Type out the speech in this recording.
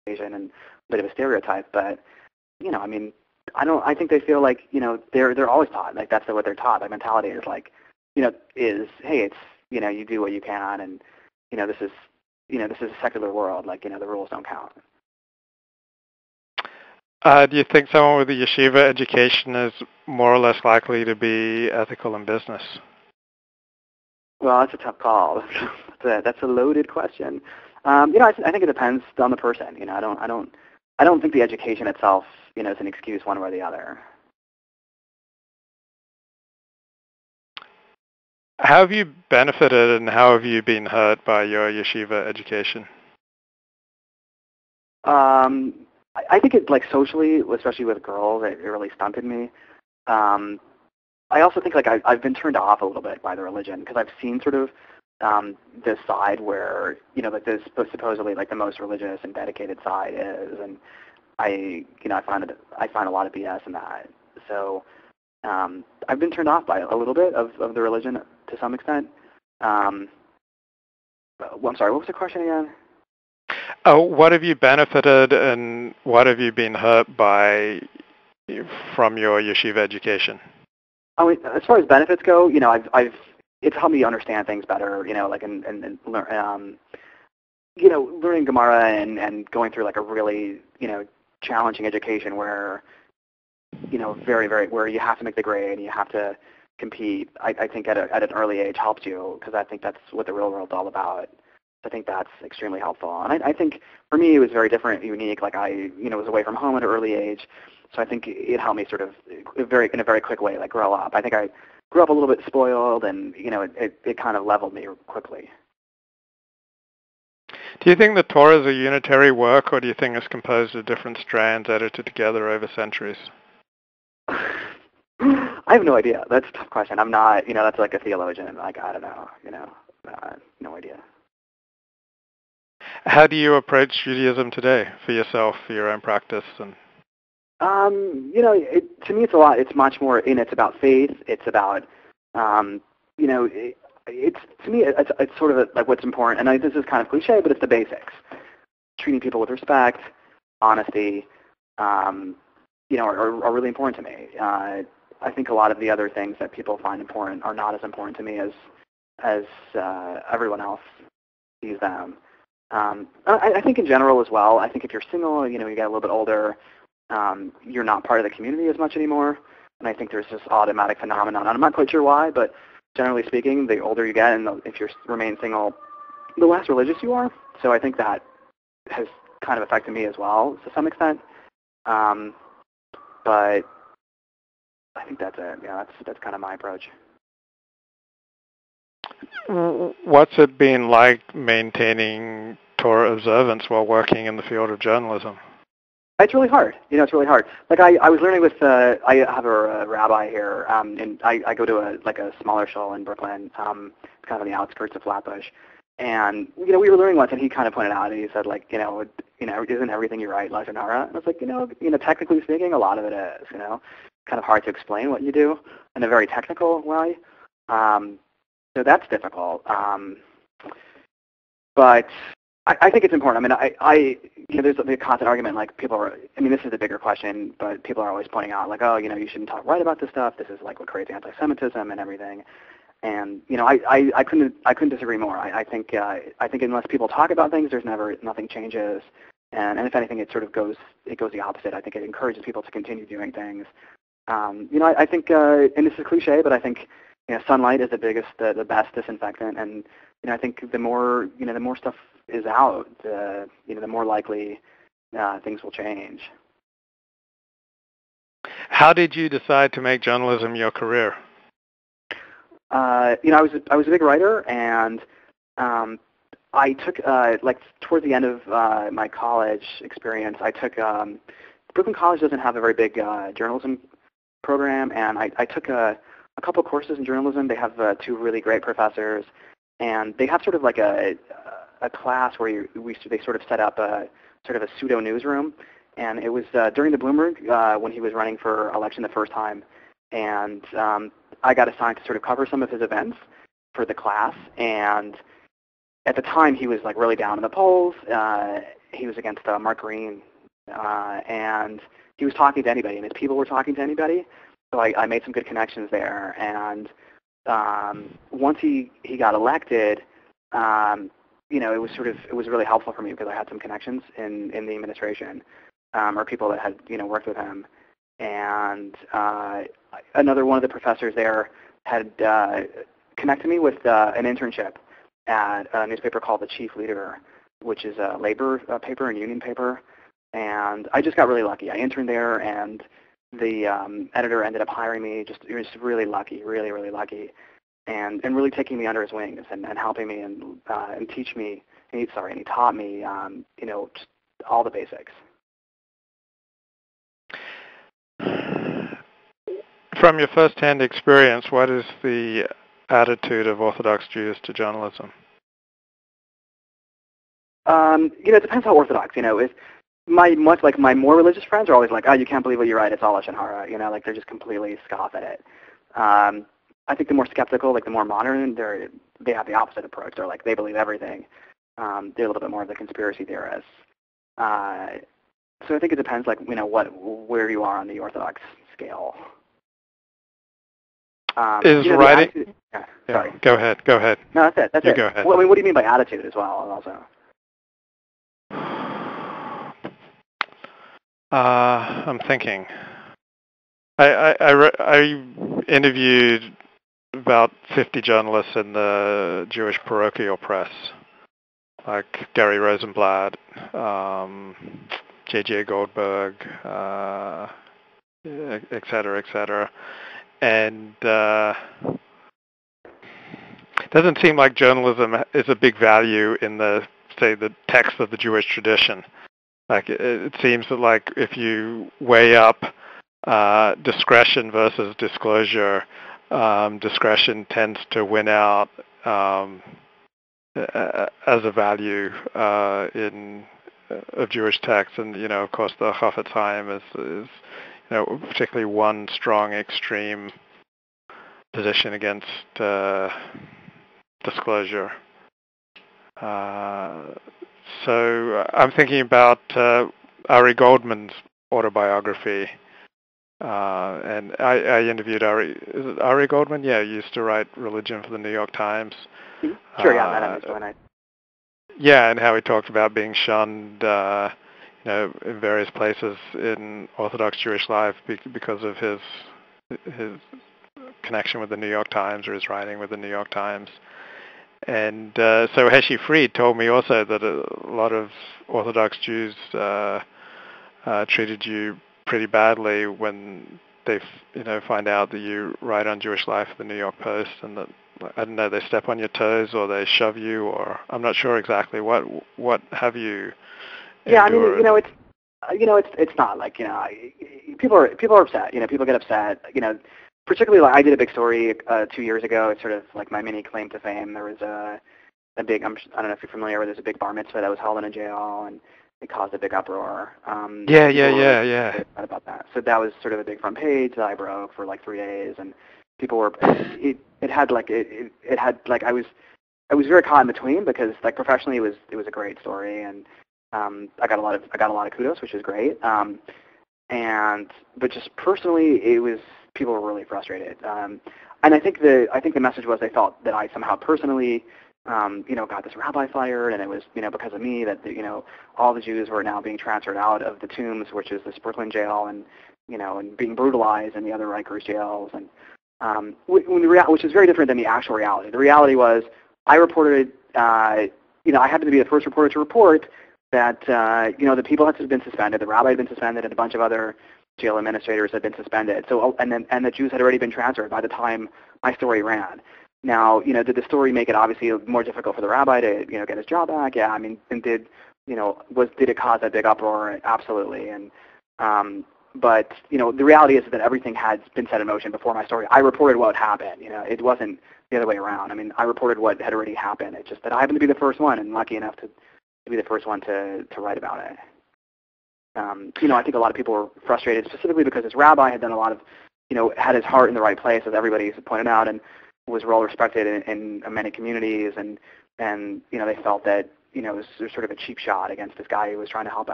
and a bit of a stereotype, but I mean, I think they feel like they're always taught like that's what they're taught. Their mentality is like, is hey, it's you do what you can, and this is this is a secular world. Like the rules don't count. Do you think someone with a yeshiva education is more or less likely to be ethical in business? Well, that's a tough call. That's a loaded question. I think it depends on the person. I don't think the education itself, is an excuse one way or the other. How have you benefited and how have you been hurt by your yeshiva education? I think it, like socially, especially with girls, it really stunted me. I also think like I've been turned off a little bit by the religion because I've seen sort of this side where like this supposedly like the most religious and dedicated side is, and I find a lot of BS in that. So I've been turned off by a little bit of the religion to some extent. I'm sorry, what was the question again? What have you benefited and what have you been hurt by from your yeshiva education? I mean, as far as benefits go, it's helped me understand things better. Like and learning Gemara and going through like a really challenging education where very where you have to make the grade and you have to compete. I think at an early age helps you because I think that's what the real world's all about. I think that's extremely helpful. And I think for me it was very different, unique. Like I was away from home at an early age, so I think it helped me sort of in a very quick way, like grow up. I think I grew up a little bit spoiled, and it kind of leveled me quickly. Do you think the Torah is a unitary work, or do you think it's composed of different strands edited together over centuries? I have no idea. That's a tough question. I'm not, that's like a theologian. Like I don't know, no idea. How do you approach Judaism today for yourself, for your own practice? And to me, it's a lot. It's much more, it's about faith. It's about, it's to me, it's sort of like what's important. And this is kind of cliche, but it's the basics: treating people with respect, honesty, are really important to me. I think a lot of the other things that people find important are not as important to me as everyone else sees them. I think in general as well, I think if you're single, you get a little bit older, you're not part of the community as much anymore. And I think there's this automatic phenomenon. I'm not quite sure why, but generally speaking, the older you get and if you remain single, the less religious you are. So I think that has kind of affected me as well to some extent. But I think that's it. Yeah, that's kind of my approach. What's it been like maintaining Torah observance while working in the field of journalism? It's really hard. It's really hard. Like I was learning with, I have a rabbi here, and I go to a smaller shul in Brooklyn, kind of on the outskirts of Flatbush. And, we were learning once, and he kind of pointed out, and he said, like, isn't everything you write Lashon Hara? And I was like, technically speaking, a lot of it is, kind of hard to explain what you do in a very technical way. So that's difficult. But I think it's important. I mean, there's a constant argument, like people are, this is a bigger question, but people are always pointing out, like, oh, you shouldn't talk right about this stuff. This is like what creates anti-Semitism and everything. And, I couldn't disagree more. I think unless people talk about things, nothing changes. And if anything, it sort of goes the opposite. I think it encourages people to continue doing things. I think, and this is cliche, but I think, sunlight is the best disinfectant. And, I think the more stuff is out, the more likely things will change. How did you decide to make journalism your career? I was a big writer, and I took towards the end of my college experience, I took Brooklyn College doesn't have a very big journalism program, and I took a couple courses in journalism. They have two really great professors, and they have sort of like a class where they sort of set up a sort of a pseudo newsroom, and it was during the Bloomberg when he was running for election the first time, and I got assigned to sort of cover some of his events for the class. And at the time, he was like really down in the polls, he was against Mark Green, and he was talking to anybody, and his people were talking to anybody. So I made some good connections there, and once he got elected, it was really helpful for me because I had some connections in the administration, or people that had worked with him, and another one of the professors there had connected me with an internship at a newspaper called The Chief Leader, which is a labor paper and union paper, and I just got really lucky. I interned there, and the editor ended up hiring me. It was really lucky, really, really lucky. And really taking me under his wings and helping me and teach me. And he taught me, just all the basics. From your first-hand experience, what is the attitude of Orthodox Jews to journalism? It depends how Orthodox. If my more religious friends are always like, oh, you can't believe what you write. It's all Lashon Hara. They're just completely scoff at it. I think the more skeptical, the more modern, they have the opposite approach. They're they believe everything. They're a little bit more of the conspiracy theorists. So I think it depends, where you are on the Orthodox scale. Is writing? Sorry. Go ahead. No, that's it. That's it. Go ahead. Well, what do you mean by attitude as well? Also. I'm thinking. I interviewed about 50 journalists in the Jewish parochial press, like Gary Rosenblatt, J.J. Goldberg, et cetera, and it doesn't seem like journalism is a big value in the text of the Jewish tradition. It seems that if you weigh up discretion versus disclosure, discretion tends to win out as a value of Jewish text, and of course the Chafetz Chaim is particularly one strong extreme position against disclosure. So I'm thinking about Ari Goldman's autobiography. And I interviewed Ari. Is it Ari Goldman? Yeah, he used to write religion for the New York Times. Sure, yeah, I met him. It's really nice. Yeah, and how he talked about being shunned, in various places in Orthodox Jewish life because of his connection with the New York Times or his writing with the New York Times. And so Heshi Fried told me also that a lot of Orthodox Jews treated you pretty badly when they find out that you write on Jewish life for the New York Post, and that, I don't know, they step on your toes or they shove you, or I'm not sure exactly what have you endured? Yeah, I mean, it's not people are upset. People get upset. Particularly, I did a big story 2 years ago. It's sort of like my mini claim to fame. There was a big, I don't know if you're familiar with, there's a big bar mitzvah that was held in a jail, and it caused a big uproar. Yeah. About that. So that was sort of a big front page that I broke for 3 days, and people were. It had I was very caught in between because professionally it was a great story, and I got a lot of kudos, which is great. But just personally, people were really frustrated. And I think the message was they felt that I somehow personally, got this rabbi fired, and it was, because of me that, all the Jews were now being transferred out of the Tombs, which is this Brooklyn jail, and, and being brutalized in the other Rikers jails, and which is very different than the actual reality. The reality was I reported, I happened to be the first reporter to report that, the people had been suspended, the rabbi had been suspended, and a bunch of other jail administrators had been suspended. So, and the Jews had already been transferred by the time my story ran. Now, did the story make it obviously more difficult for the rabbi to, get his job back? Yeah, I mean, and did it cause that big uproar? Absolutely. And, but, the reality is that everything had been set in motion before my story. I reported what happened. It wasn't the other way around. I mean, I reported what had already happened. It's just that I happened to be the first one, and lucky enough to be the first one to write about it. I think a lot of people were frustrated specifically because this rabbi had done a lot of, had his heart in the right place, as everybody has pointed out, and was well respected in many communities, and they felt that, was sort of a cheap shot against this guy who was trying to help